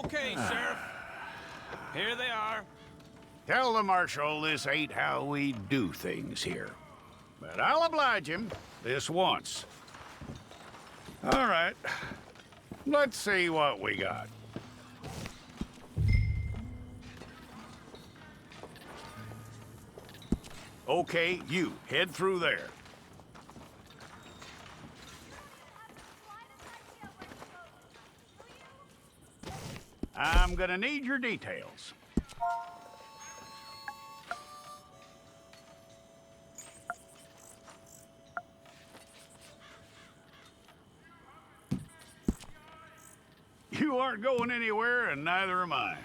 Okay, Sheriff. Here they are. Tell the Marshal this ain't how we do things here. But I'll oblige him this once. All right. Let's see what we got. Okay, you head through there. I'm gonna need your details. You aren't going anywhere, and neither am I.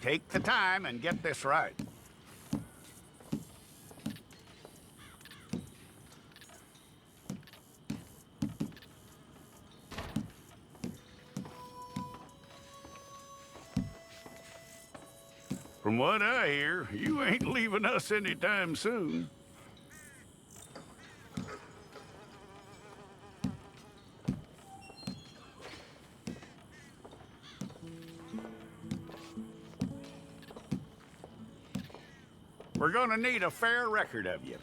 Take the time and get this right. From what I hear, you ain't leaving us anytime soon. We're gonna need a fair record of you.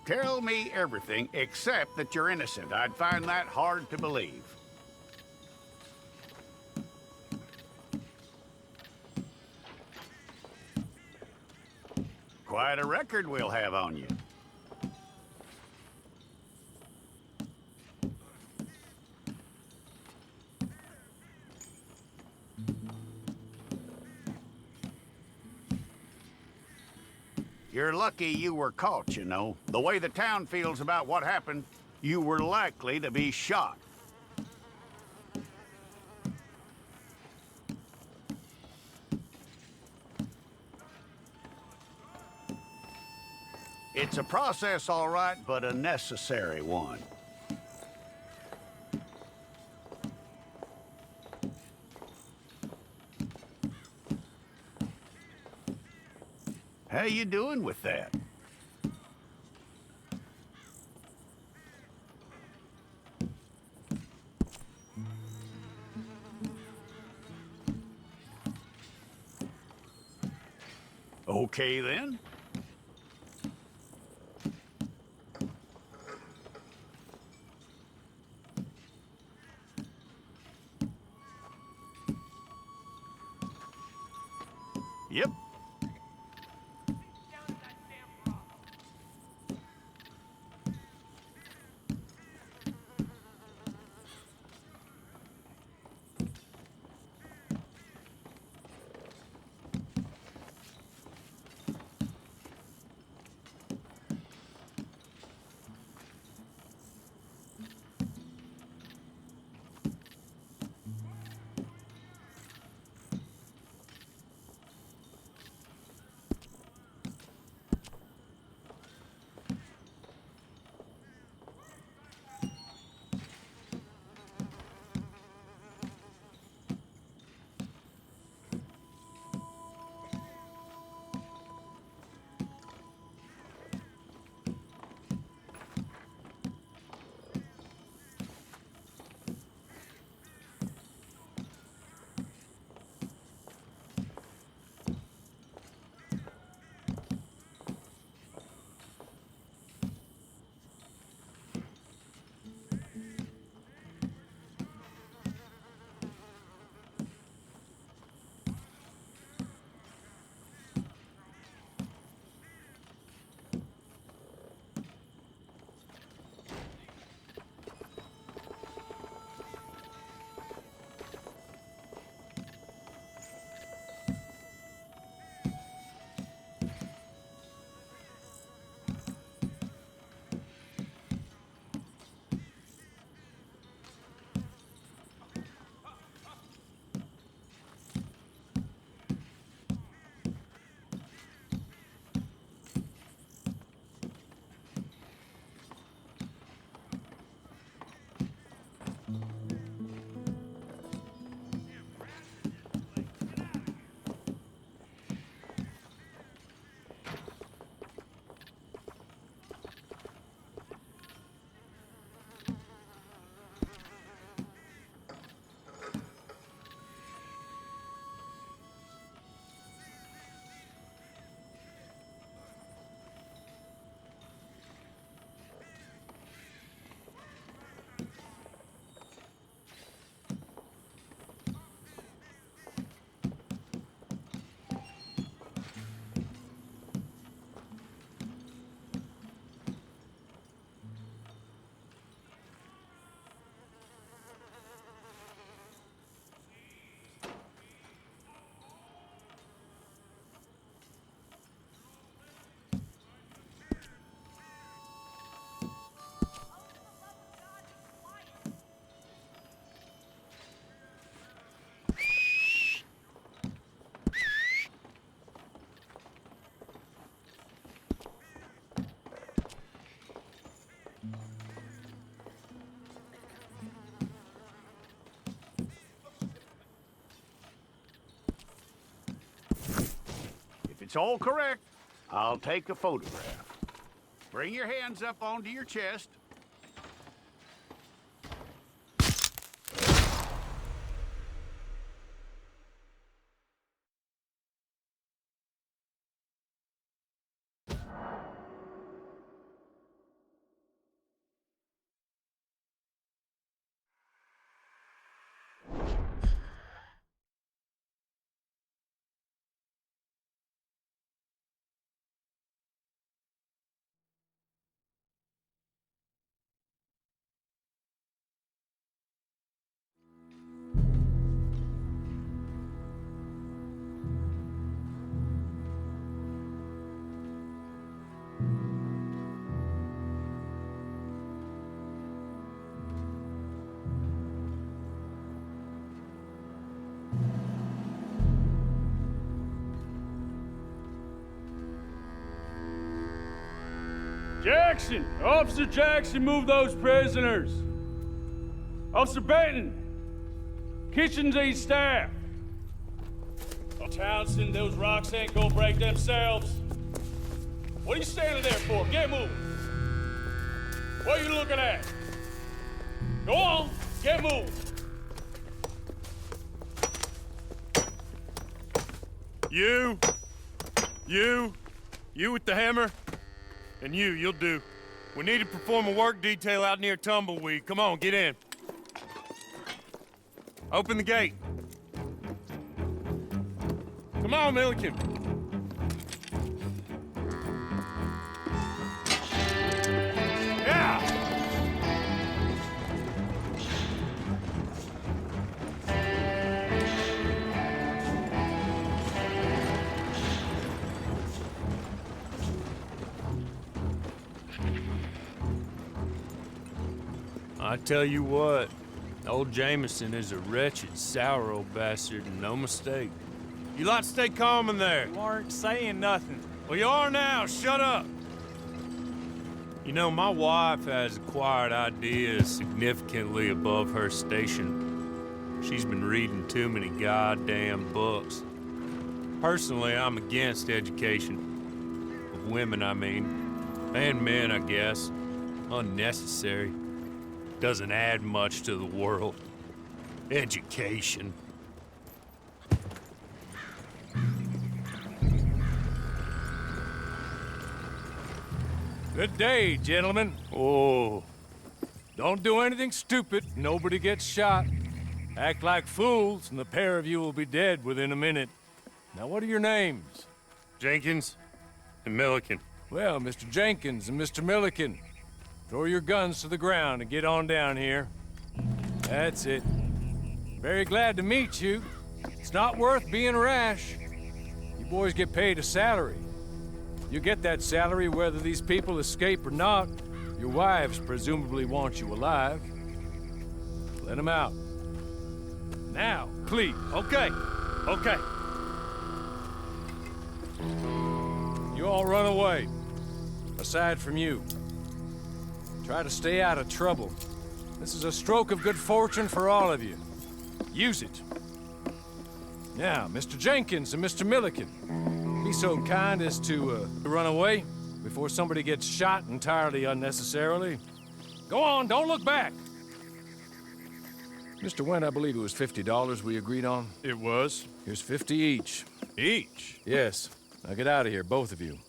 Tell me everything except that you're innocent. I'd find that hard to believe. Quite a record we'll have on you. You're lucky you were caught, you know. The way the town feels about what happened, you were likely to be shot. It's a process, all right, but a necessary one. How you doing with that? Okay, then. Yep. It's all correct. I'll take a photograph. Bring your hands up onto your chest. Jackson! Officer Jackson, move those prisoners! Officer Benton! Kitchens ain't staffed! Townsend, those rocks ain't gonna break themselves. What are you standing there for? Get moving! What are you looking at? Go on, get moving! You with the hammer? And you'll do. We need to perform a work detail out near Tumbleweed. Come on, get in. Open the gate. Come on, Milliken. Yeah! I tell you what, old Jameson is a wretched, sour old bastard, and no mistake. You lot stay calm in there. You aren't saying nothing. Well, you are now. Shut up. You know, my wife has acquired ideas significantly above her station. She's been reading too many goddamn books. Personally, I'm against education. Of women, I mean. And men, I guess. Unnecessary. Doesn't add much to the world. Education. Good day, gentlemen. Oh. Don't do anything stupid. Nobody gets shot. Act like fools, and the pair of you will be dead within a minute. Now, what are your names? Jenkins and Milliken. Well, Mr. Jenkins and Mr. Milliken, throw your guns to the ground and get on down here. That's it. Very glad to meet you. It's not worth being rash. You boys get paid a salary. You get that salary whether these people escape or not. Your wives presumably want you alive. Let them out. Now, please. Okay. You all run away. Aside from you. Try to stay out of trouble. This is a stroke of good fortune for all of you. Use it. Now, Mr. Jenkins and Mr. Milliken, be so kind as to run away before somebody gets shot entirely unnecessarily. Go on, don't look back. Mr. Went, I believe it was $50 we agreed on. It was. Here's 50 each. Each? Yes. Now get out of here, both of you.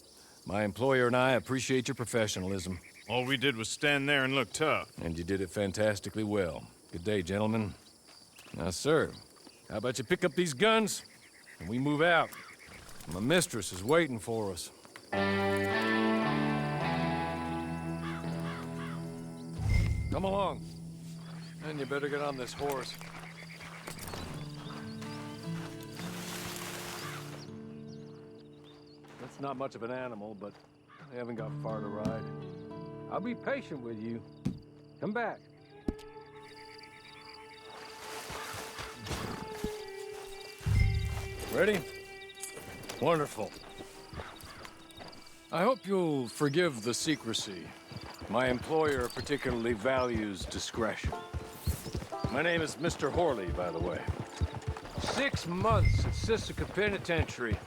My employer and I appreciate your professionalism. All we did was stand there and look tough. And you did it fantastically well. Good day, gentlemen. Now, sir, how about you pick up these guns and we move out? My mistress is waiting for us. Come along. And you better get on this horse. That's not much of an animal, but I haven't got far to ride. I'll be patient with you. Come back. Ready? Wonderful. I hope you'll forgive the secrecy. My employer particularly values discretion. My name is Mr. Horley, by the way. 6 months at Sisika Penitentiary.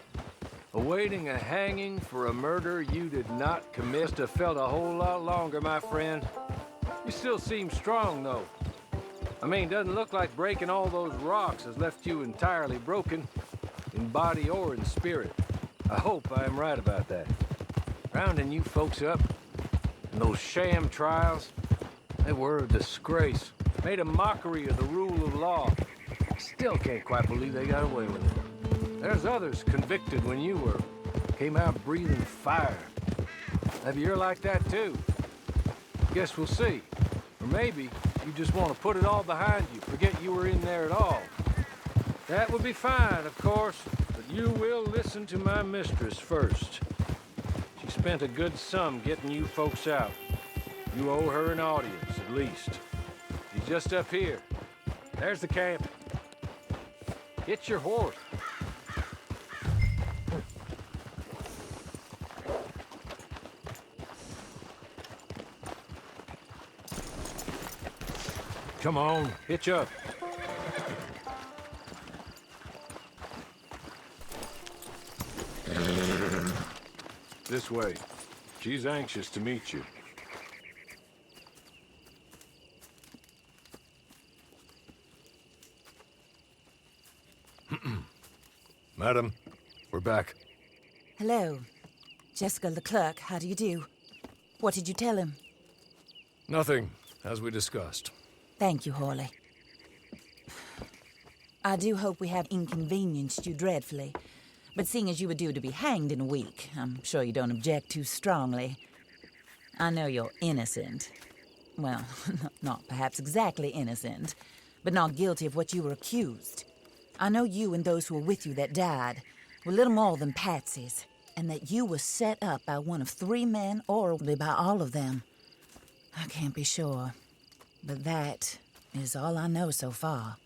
awaiting a hanging for a murder you did not commit. Must have felt a whole lot longer, my friend. You still seem strong, though. I mean, doesn't look like breaking all those rocks has left you entirely broken, in body or in spirit. I hope I am right about that. Rounding you folks up, and those sham trials, they were a disgrace. Made a mockery of the rule of law. I still can't quite believe they got away with it. There's others convicted when you were. Came out breathing fire. Maybe you're like that too. Guess we'll see. Or maybe you just want to put it all behind you, forget you were in there at all. That would be fine, of course, but you will listen to my mistress first. She spent a good sum getting you folks out. You owe her an audience, at least. She's just up here. There's the camp. Get your horse. Come on, hitch up. This way. She's anxious to meet you. Madam, we're back. Hello. Jessica Leclerc, how do you do? What did you tell him? Nothing, as we discussed. Thank you, Hawley. I do hope we have inconvenienced you dreadfully. But seeing as you were due to be hanged in a week, I'm sure you don't object too strongly. I know you're innocent. Well, not perhaps exactly innocent, but not guilty of what you were accused. I know you and those who were with you that died were little more than patsies, and that you were set up by one of 3 men or by all of them. I can't be sure, but that is all I know so far.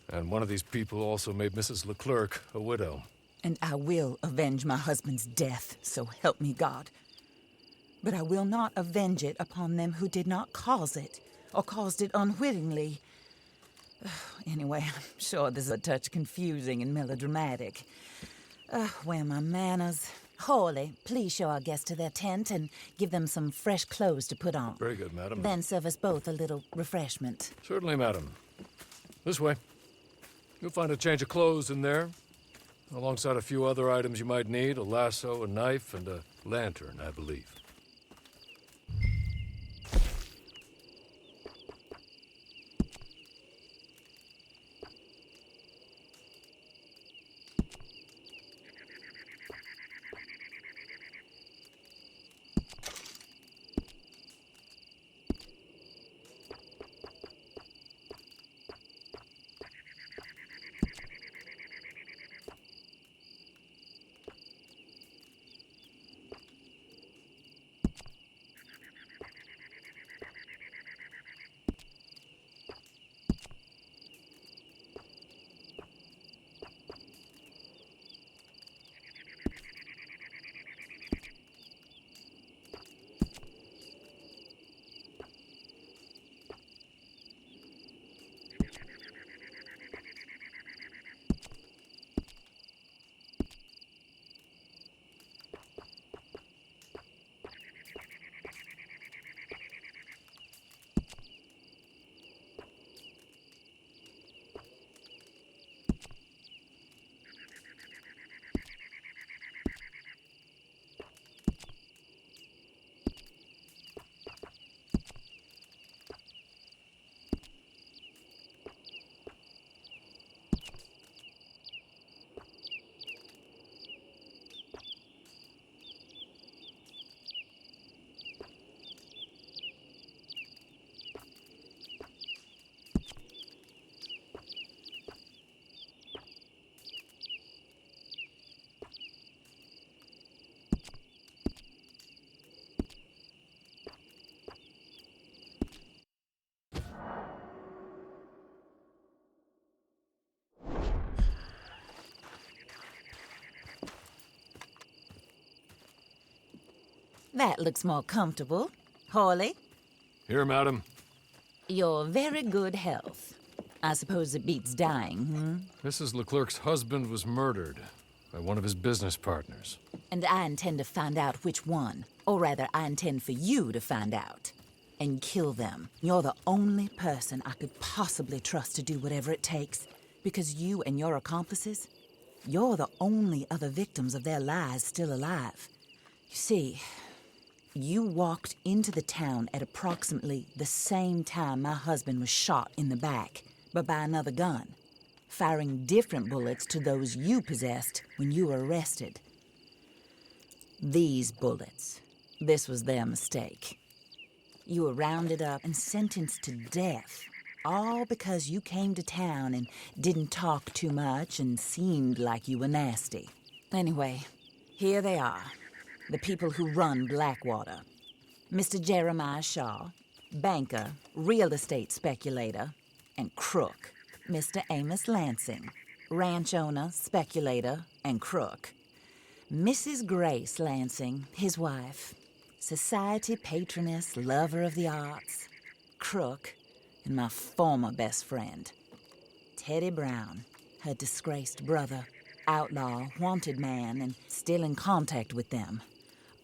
And one of these people also made Mrs. Leclerc a widow. And I will avenge my husband's death, so help me God. But I will not avenge it upon them who did not cause it, or caused it unwittingly. Anyway, I'm sure this is a touch confusing and melodramatic. Where are my manners? Hawley, please show our guests to their tent and give them some fresh clothes to put on. Very good, madam. Then serve us both a little refreshment. Certainly, madam. This way. You'll find a change of clothes in there, alongside a few other items you might need, a lasso, a knife, and a lantern, I believe. That looks more comfortable. Hawley, Here, madam. you're very good health. I suppose it beats dying, hmm? Mrs. Leclerc's husband was murdered. by one of his business partners. And I intend to find out which one. Or rather, I intend for you to find out. And kill them. You're the only person I could possibly trust to do whatever it takes. Because you and your accomplices, you're the only other victims of their lies still alive. You see, you walked into the town at approximately the same time my husband was shot in the back, but by another gun, firing different bullets to those you possessed when you were arrested. These bullets, this was their mistake. You were rounded up and sentenced to death, all because you came to town and didn't talk too much and seemed like you were nasty. Anyway, here they are, the people who run Blackwater. Mr. Jeremiah Shaw, banker, real estate speculator, and crook. Mr. Amos Lansing, ranch owner, speculator, and crook. Mrs. Grace Lansing, his wife, society patroness, lover of the arts, crook, and my former best friend, Teddy Brown, her disgraced brother, outlaw, wanted man, and still in contact with them.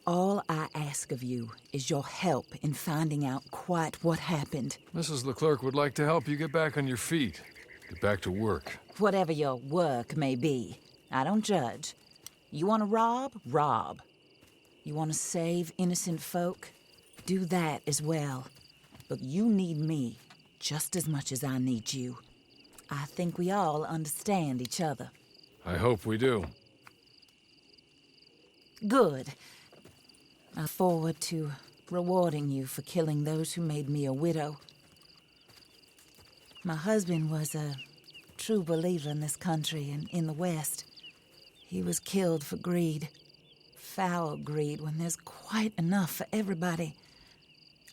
All I ask of you is your help in finding out quite what happened. Mrs. Leclerc would like to help you get back on your feet. Get back to work. Whatever your work may be, I don't judge. You want to rob? Rob. You want to save innocent folk? Do that as well. But you need me just as much as I need you. I think we all understand each other. I hope we do. Good. I look forward to rewarding you for killing those who made me a widow. My husband was a true believer in this country and in the West. He was killed for greed. Foul greed when there's quite enough for everybody.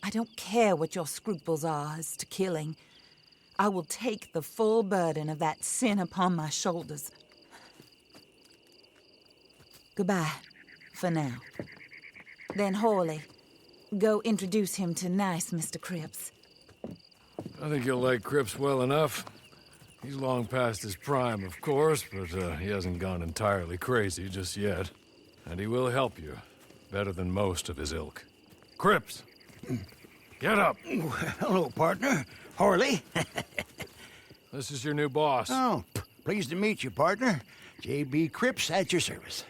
I don't care what your scruples are as to killing. I will take the full burden of that sin upon my shoulders. Goodbye, for now. Then Hawley, go introduce him to nice Mr. Cripps. I think you'll like Cripps well enough. He's long past his prime, of course, but he hasn't gone entirely crazy just yet. And he will help you, better than most of his ilk. Cripps! Get up! Hello, partner. Hawley. This is your new boss. Oh, pleased to meet you, partner. J.B. Cripps at your service.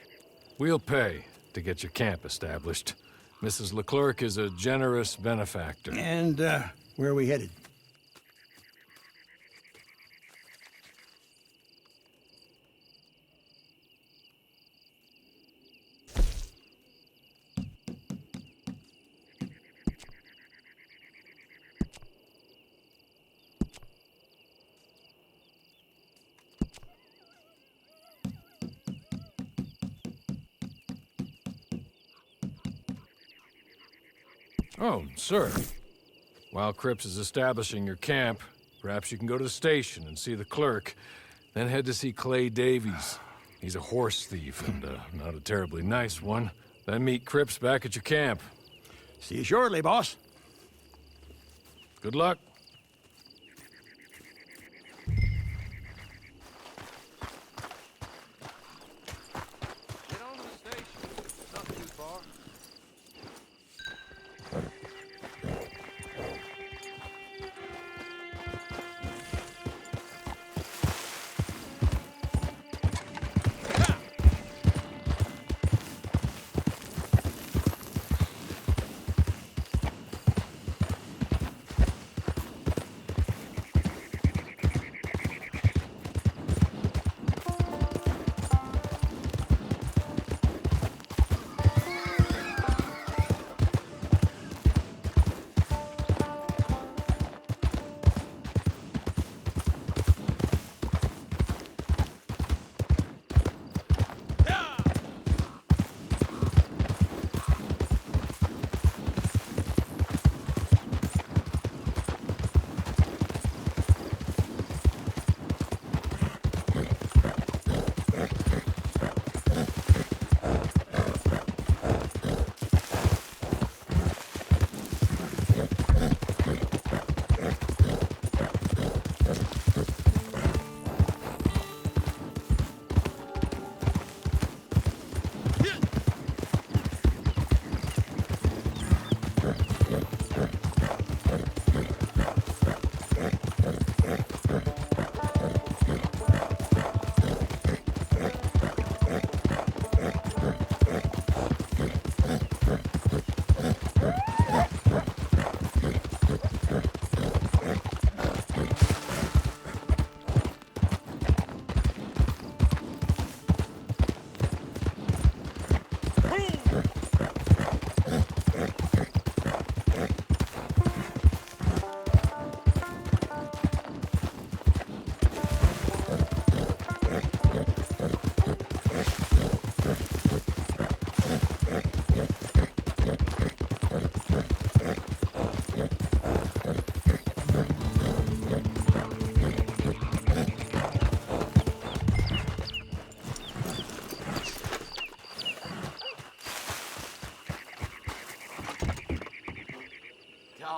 We'll pay to get your camp established. Mrs. Leclerc is a generous benefactor. And, where are we headed? Oh, sir. While Cripps is establishing your camp, perhaps you can go to the station and see the clerk, then head to see Clay Davies. He's a horse thief, and not a terribly nice one. Then meet Cripps back at your camp. See you shortly, boss. Good luck. Get on to the station. It's not too far.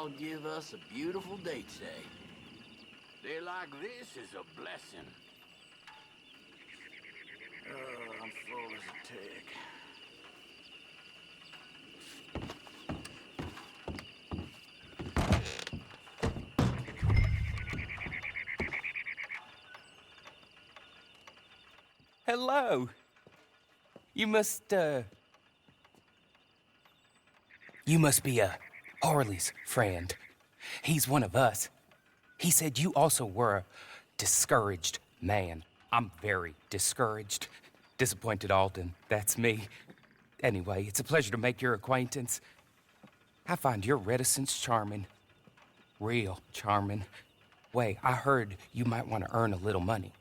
y'all give us a beautiful day today. Day like this is a blessing. I'm full as a tick. Hello. You must be Harley's friend. He's one of us. He said you also were a discouraged man. I'm very discouraged. Disappointed Alden, that's me. Anyway, it's a pleasure to make your acquaintance. I find your reticence charming. Real charming. Wait, I heard you might want to earn a little money.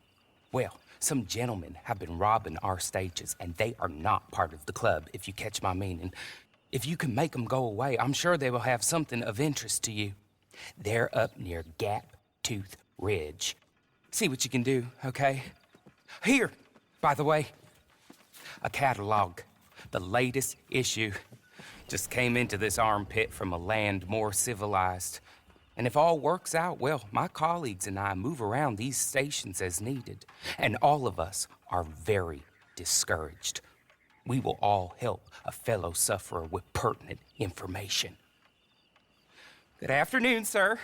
Well, some gentlemen have been robbing our stages, and they are not part of the club, if you catch my meaning. If you can make them go away, I'm sure they will have something of interest to you. They're up near Gap Tooth Ridge. See what you can do, okay? Here, by the way, a catalog. The latest issue. Just came into this armpit from a land more civilized. And if all works out, well, my colleagues and I move around these stations as needed. And all of us are very discouraged. We will all help a fellow sufferer with pertinent information. Good afternoon, sir.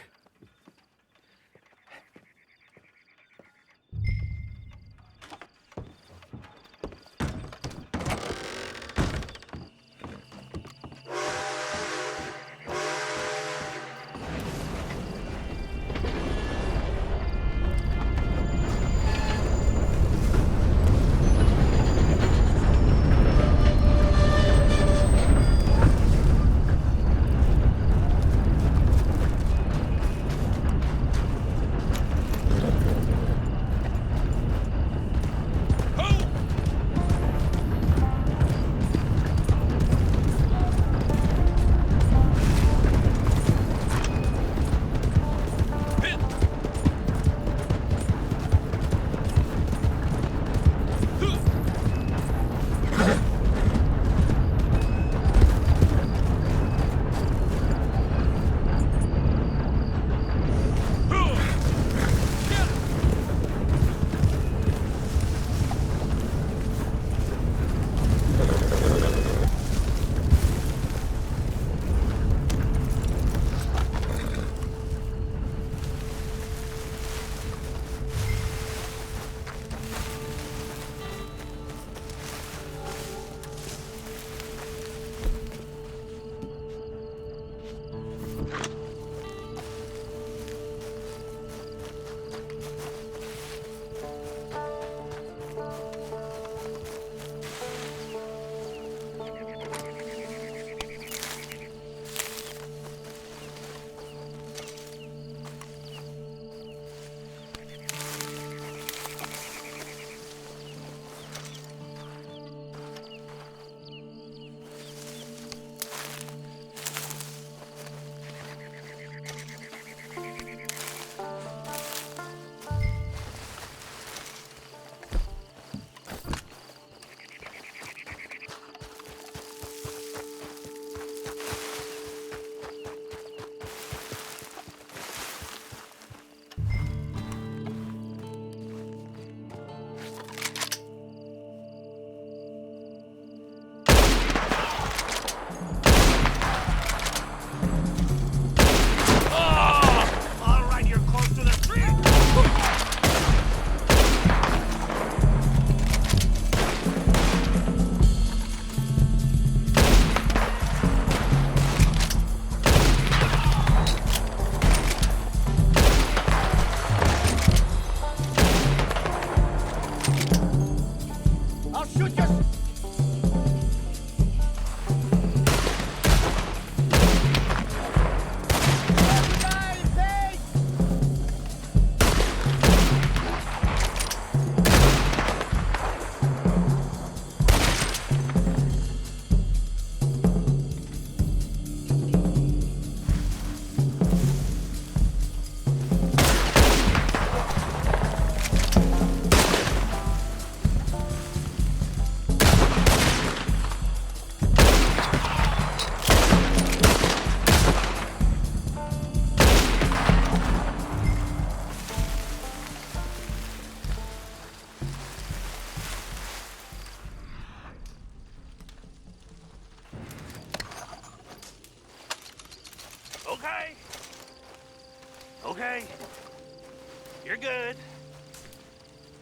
You're good.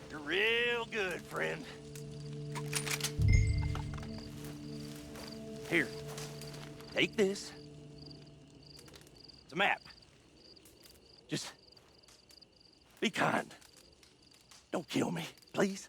You're real good, friend. Here, take this. It's a map. Just be kind. Don't kill me, please.